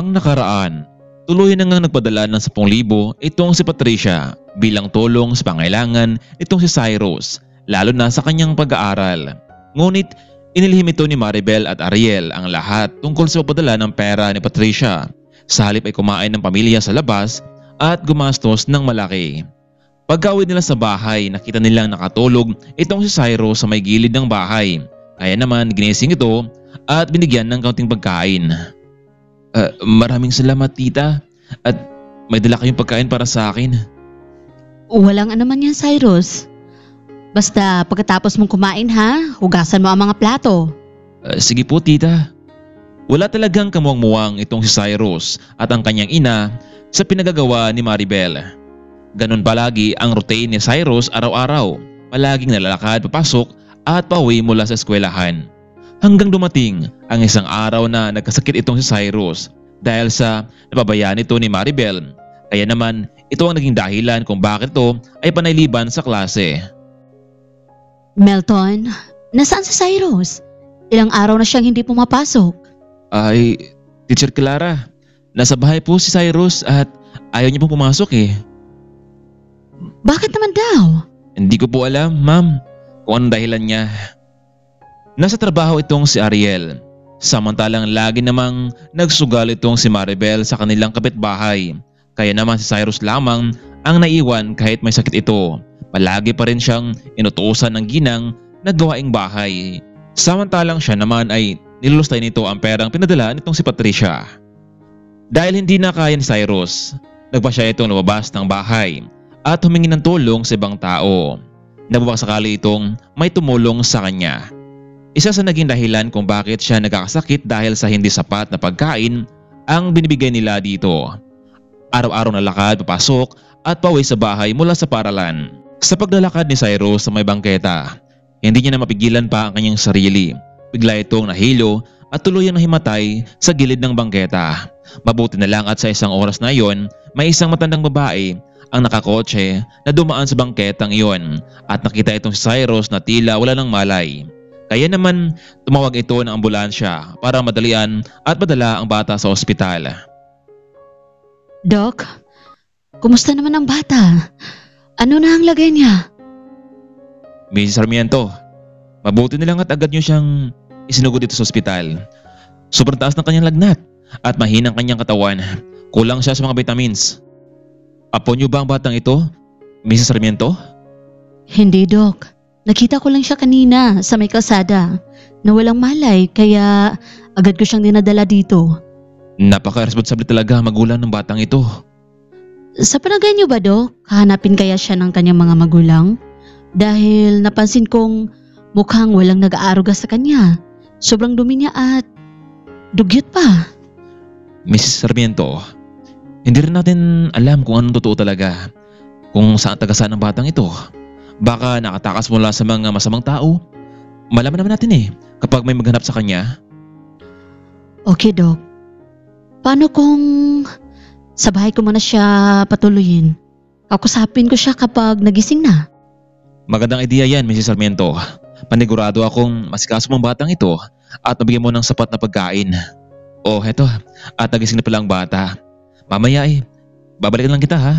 Noong nakaraan, tuluyan na ngang nagpadala ng 10,000 itong si Patricia bilang tulong sa pangailangan itong si Cyrus, lalo na sa kanyang pag-aaral. Ngunit inilihim ito ni Maribel at Ariel ang lahat tungkol sa pagpadala ng pera ni Patricia. Sa halip ay kumain ng pamilya sa labas at gumastos ng malaki. Pagka-uwi nila sa bahay, nakita nilang nakatulog itong si Cyrus sa may gilid ng bahay. Kaya naman ginising ito at binigyan ng kaunting pagkain. Maraming salamat tita, at may dala kayong pagkain para sa akin. Walang anuman yan, Cyrus. Basta pagkatapos mong kumain ha, hugasan mo ang mga plato. Sige po tita. Wala talagang kamuwang-muwang itong si Cyrus at ang kanyang ina sa pinagagawa ni Maribel. Ganon palagi ang routine ni Cyrus araw-araw, palaging nalalakad papasok at pauwi mula sa eskwelahan. Hanggang dumating ang isang araw na nagkasakit itong si Cyrus dahil sa napabayaan ito ni Maribel. Kaya naman ito ang naging dahilan kung bakit ito ay panayliban sa klase. Melton, nasaan si Cyrus? Ilang araw na siyang hindi pumapasok. Ay, Teacher Clara, nasa bahay po si Cyrus at ayaw niya pong pumasok eh. Bakit naman daw? Hindi ko po alam, ma'am, kung anong dahilan niya. Nasa trabaho itong si Ariel, samantalang lagi namang nagsugal itong si Maribel sa kanilang kapitbahay. Kaya naman si Cyrus lamang ang naiwan kahit may sakit ito. Palagi pa rin siyang inutusan ng ginang na gawaing bahay. Samantalang siya naman ay nilulustay nito ang perang pinadala nitong si Patricia. Dahil hindi na kaya ni Cyrus, nagpa siya itong lumabas ng bahay at humingi ng tulong sa ibang tao. Nababasakali itong may tumulong sa kanya. Isa sa naging dahilan kung bakit siya nagkakasakit dahil sa hindi sapat na pagkain ang binibigay nila dito. Araw-araw na lakad, papasok at pauwi sa bahay mula sa paaralan. Sa paglalakad ni Cyrus sa may bangketa, hindi niya na mapigilan pa ang kanyang sarili. Bigla itong nahilo at tuluyang nahimatay sa gilid ng bangketa. Mabuti na lang at sa isang oras na iyon, may isang matandang babae ang nakakotse na dumaan sa bangketang iyon at nakita itong si Cyrus na tila wala ng malay. Kaya naman tumawag ito ng ambulansya para madalian at madala ang bata sa ospital. Doc, kumusta naman ang bata? Ano na ang lagay niya? Mrs. Sarmiento, mabuti na lang at agad niyo siyang isinugod dito sa ospital. Sobrang taas ng kanyang lagnat at mahinang kanyang katawan. Kulang siya sa mga vitamins. Apo niyo ba ang batang ito, Mrs. Sarmiento? Hindi, Doc. Nakita ko lang siya kanina sa may kalsada na walang malay kaya agad ko siyang dinadala dito. Napaka-responsable talaga magulang ng batang ito. Sa palagay niyo ba, Doc, hahanapin kaya siya ng kanyang mga magulang? Dahil napansin kong mukhang walang nag-aaruga sa kanya. Sobrang dumi niya at dugyot pa. Mrs. Sarmiento, hindi rin natin alam kung anong totoo talaga. Kung saan taga-saan ang batang ito. Baka nakatakas mula sa mga masamang tao. Malaman naman natin kapag may maghanap sa kanya. Okay, Doc. Paano kung sa bahay ko muna siya patuloyin? Kakusapin ko siya kapag nagising na. Magandang ideya yan, Mrs. Sarmiento. Panigurado akong masikaso mong batang ito at mabigyan mo ng sapat na pagkain. Oh, heto. At nagising na pala ang bata. Mamaya babalikan lang kita ha.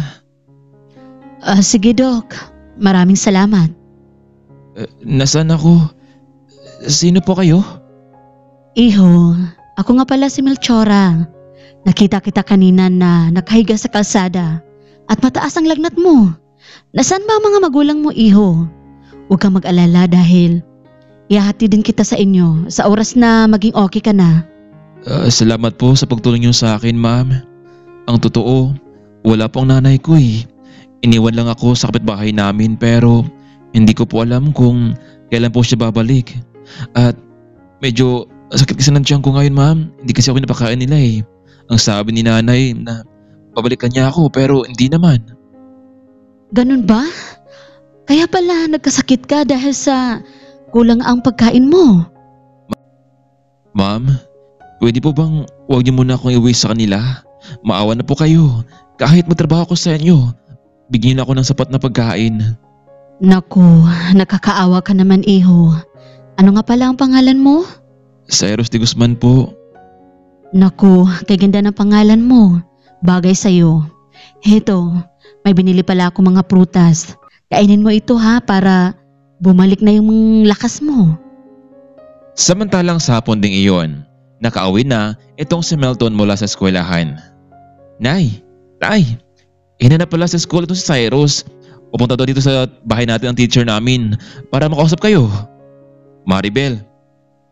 Sige, Doc. Maraming salamat. Nasaan ako? Sino po kayo? Iho, ako nga pala si Melchora. Nakita kita kanina na nakahiga sa kalsada at mataas ang lagnat mo. Nasaan ba ang mga magulang mo, Iho? Huwag kang mag-alala dahil ihahati din kita sa inyo sa oras na maging okay ka na. Salamat po sa pagtulong niyo sa akin, ma'am. Ang totoo, wala pong nanay ko Iniwan lang ako sa kapitbahay namin pero hindi ko po alam kung kailan po siya babalik. At medyo sakit kasi ng tiyan ko ngayon, ma'am. Hindi kasi ako napakain nila Ang sabi ni nanay na babalikan niya ako pero hindi naman. Ganun ba? Kaya pala nagkasakit ka dahil sa kulang ang pagkain mo. Ma'am, pwede po bang huwag niyo muna akong iuwi sa kanila? Maawa na po kayo. Kahit magtrabaho ko sa inyo, bigyan ako ng sapat na pagkain. Naku, nakakaawa ka naman, Iho. Ano nga pala ang pangalan mo? Cyrus de Guzman po. Naku, kay ganda ng pangalan mo. Bagay sa'yo. Heto, may binili pala ako mga prutas. Kainin mo ito ha para bumalik na yung lakas mo. Samantalang sa hapon ding iyon, nakauwi na itong si Melton mula sa eskwelahan. Nay, ina na pala sa school itong si Cyrus. Pupunta daw dito sa bahay natin ang teacher namin para makausap kayo. Maribel,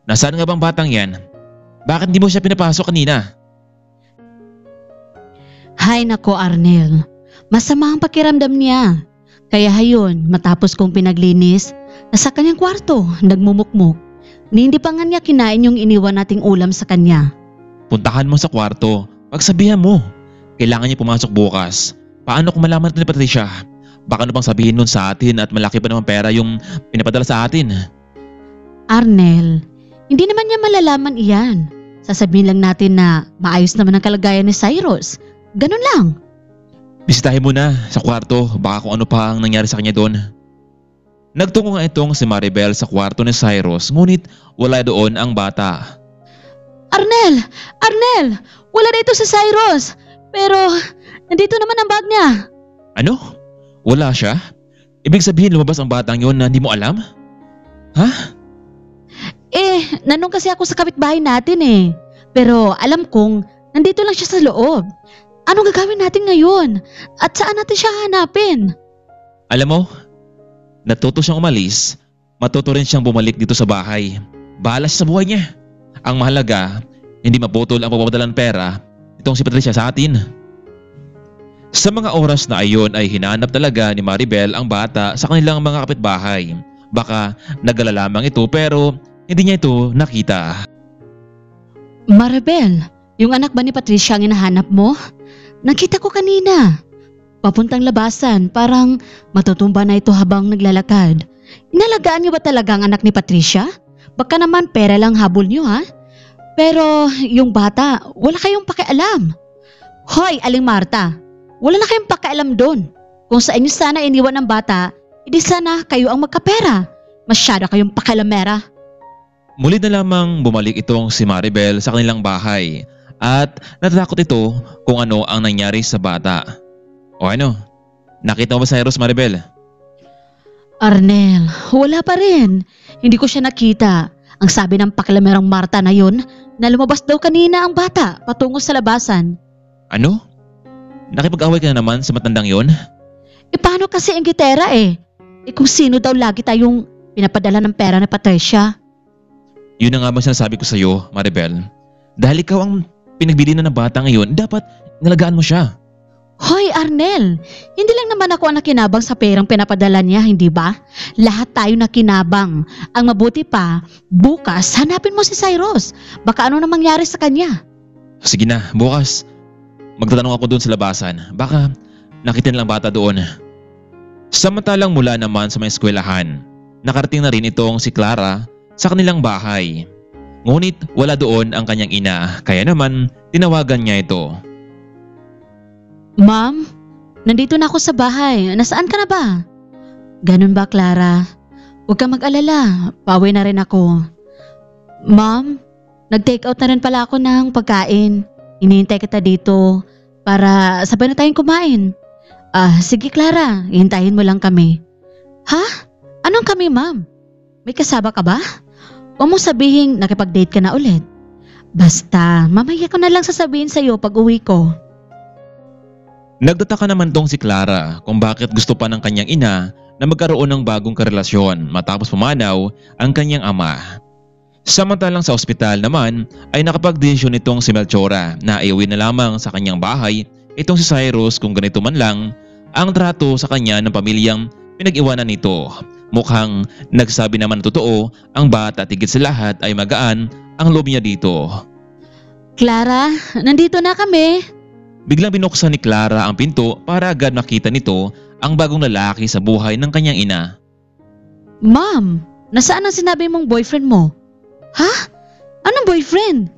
nasaan nga bang batang yan? Bakit hindi mo siya pinapasok kanina? Hay nako Arnel, masama ang pakiramdam niya. Kaya hayon, matapos kong pinaglinis, nasa kanyang kwarto, nagmumukmuk. Ni hindi pa nga niya kinain yung iniwan nating ulam sa kanya. Puntahan mo sa kwarto, pagsabihan mo. Kailangan niya pumasok bukas. Paano kung malaman ito ni Patricia? Baka ano pang sabihin nun sa atin at malaki pa naman pera yung pinapadala sa atin. Arnel, hindi naman niya malalaman iyan. Sasabihin lang natin na maayos naman ang kalagayan ni Cyrus. Ganun lang. Bisitahin mo na sa kwarto, baka kung ano pa ang nangyari sa kanya doon. Nagtungo nga itong si Maribel sa kwarto ni Cyrus, ngunit wala doon ang bata. Arnel! Wala dito si Cyrus! Pero nandito naman ang bag niya. Ano? Wala siya? Ibig sabihin lumabas ang batang yon na hindi mo alam? Ha? Nanong kasi ako sa kapitbahay natin eh. Pero alam kong nandito lang siya sa loob. Anong gagawin natin ngayon? At saan natin siya hanapin? Alam mo, natuto siyang umalis, matuto rin siyang bumalik dito sa bahay. Bahala siya sa buhay niya. Ang mahalaga, hindi maputol ang pagpapadala ng pera itong si Patricia sa atin. Sa mga oras na ayon ay hinanap talaga ni Maribel ang bata sa kanilang mga kapitbahay. Baka nagala lamang ito pero hindi niya ito nakita. Maribel, yung anak ba ni Patricia ang hinahanap mo? Nakita ko kanina. Papuntang labasan, parang matutumba na ito habang naglalakad. Inalagaan niyo ba talaga ang anak ni Patricia? Baka naman pera lang habol niyo ha? Pero yung bata, wala kayong pakialam. Hoy, Aling Marta, wala na kayong pakialam doon. Kung sa inyo sana iniwan ng bata, hindi sana kayo ang magkapera. Masyado kayong pakialamera. Muli na lamang bumalik itong si Maribel sa kanilang bahay at natatakot ito kung ano ang nangyari sa bata. O ano? Nakita mo ba si Cyrus, Maribel? Arnel, wala pa rin. Hindi ko siya nakita. Ang sabi ng pakialamerang Marta na yun, na lumabas daw kanina ang bata patungo sa labasan. Ano? Nakipag-away ka na naman sa matandang yon? Paano kasi ang gitera eh? Kung sino daw lagi tayong pinapadala ng pera ni Patricia? Yun na nga ba sinasabi ko sa iyo, Maribel? Dahil ikaw ang pinagbili na ng bata ngayon, dapat nalagaan mo siya. Hoy Arnel, hindi lang naman ako ang nakinabang sa perang pinapadala niya, hindi ba? Lahat tayo nakinabang. Ang mabuti pa, bukas hanapin mo si Cyrus. Baka ano na mangyari sa kanya. Sige na, bukas. Magtatanong ako doon sa labasan. Baka nakita nilang bata doon. Samantalang mula naman sa may eskwelahan, nakarating na rin itong si Clara sa kanilang bahay. Ngunit wala doon ang kanyang ina, kaya naman tinawagan niya ito. Ma'am, nandito na ako sa bahay. Nasaan ka na ba? Ganun ba, Clara? Huwag kang mag-alala. Pauwi na rin ako. Ma'am, nag-take out na rin pala ako ng pagkain. Hinihintay kita dito para sabay na tayong kumain. Sige Clara, hintayin mo lang kami. Ha? Anong kami, ma'am? May kasama ka ba? Huwag mong sabihing nakipag-date ka na ulit. Basta, mamaya ko na lang sasabihin sa'yo pag uwi ko. Nagtataka naman tong si Clara kung bakit gusto pa ng kanyang ina na magkaroon ng bagong karelasyon matapos pumanaw ang kanyang ama. Samantalang sa ospital naman ay nakapag-desisyon itong si Melchora na iuwi na lamang sa kanyang bahay itong si Cyrus kung ganito man lang ang trato sa kanya ng pamilyang pinag-iwanan nito. Mukhang nagsabi naman na totoo ang bata at higit sa lahat ay magaan ang loob niya dito. Clara, nandito na kami. Biglang binuksan ni Clara ang pinto para agad makita nito ang bagong lalaki sa buhay ng kanyang ina. Ma'am, nasaan ang sinabi mong boyfriend mo? Ha? Anong boyfriend?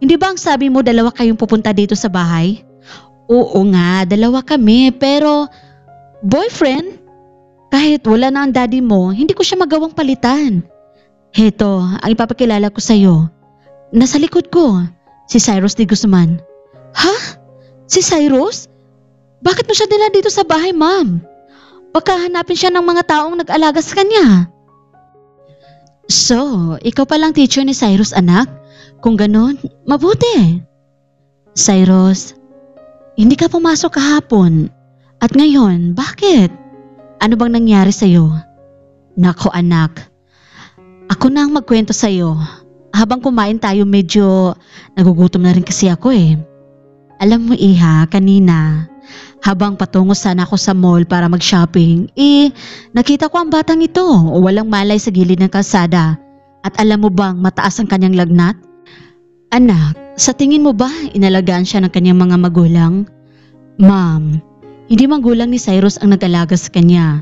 Hindi ba ang sabi mo dalawa kayong pupunta dito sa bahay? Oo nga, dalawa kami pero boyfriend? Kahit wala na ang daddy mo, hindi ko siya magawang palitan. Heto, ang ipapakilala ko sa'yo. Nasa likod ko, Si Cyrus de Guzman. Ha? Si Cyrus? Bakit mo siya dinala dito sa bahay, ma'am? Baka hanapin siya ng mga taong nag-alaga sa kanya. So, ikaw palang teacher ni Cyrus, anak? Kung ganun, mabuti. Cyrus, hindi ka pumasok kahapon. At ngayon, bakit? Ano bang nangyari sa'yo? Nako anak, ako na ang magkwento sa'yo. Habang kumain tayo medyo nagugutom na rin kasi ako eh. Alam mo iha, kanina, habang patungo sana ako sa mall para mag-shopping, nakita ko ang batang ito, walang malay sa gilid ng kalsada. At alam mo bang mataas ang kanyang lagnat? Anak, sa tingin mo ba inalagaan siya ng kanyang mga magulang? Ma'am, hindi magulang ni Cyrus ang nag-alaga sa kanya.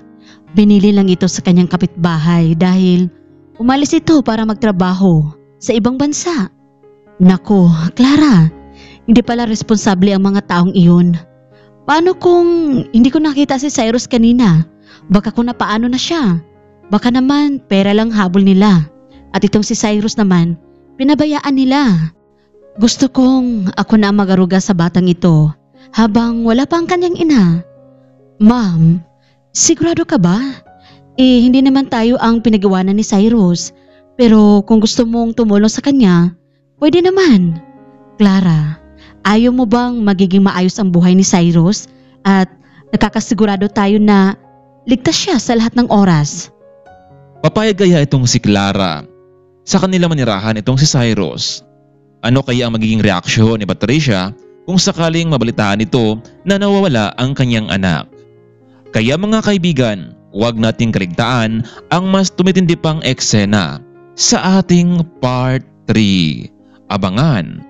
Binili lang ito sa kanyang kapitbahay dahil umalis ito para magtrabaho sa ibang bansa. Nako, Clara, hindi pala responsable ang mga taong iyon. Paano kung hindi ko nakita si Cyrus kanina? Baka kung napaano na siya. Baka naman pera lang habol nila. At itong si Cyrus naman, pinabayaan nila. Gusto kong ako na ang magaruga sa batang ito habang wala pa ang kanyang ina. Ma'am, sigurado ka ba? Hindi naman tayo ang pinagawanan ni Cyrus. Pero kung gusto mong tumulong sa kanya, pwede naman. Clara, ayaw mo bang magiging maayos ang buhay ni Cyrus at nakakasigurado tayo na ligtas siya sa lahat ng oras? Papayag kaya itong si Clara sa kanila manirahan itong si Cyrus? Ano kaya ang magiging reaksyon ni Patricia kung sakaling mabalitaan ito na nawawala ang kanyang anak? Kaya mga kaibigan, huwag nating kaligtaan ang mas tumitindi pang eksena sa ating part 3. Abangan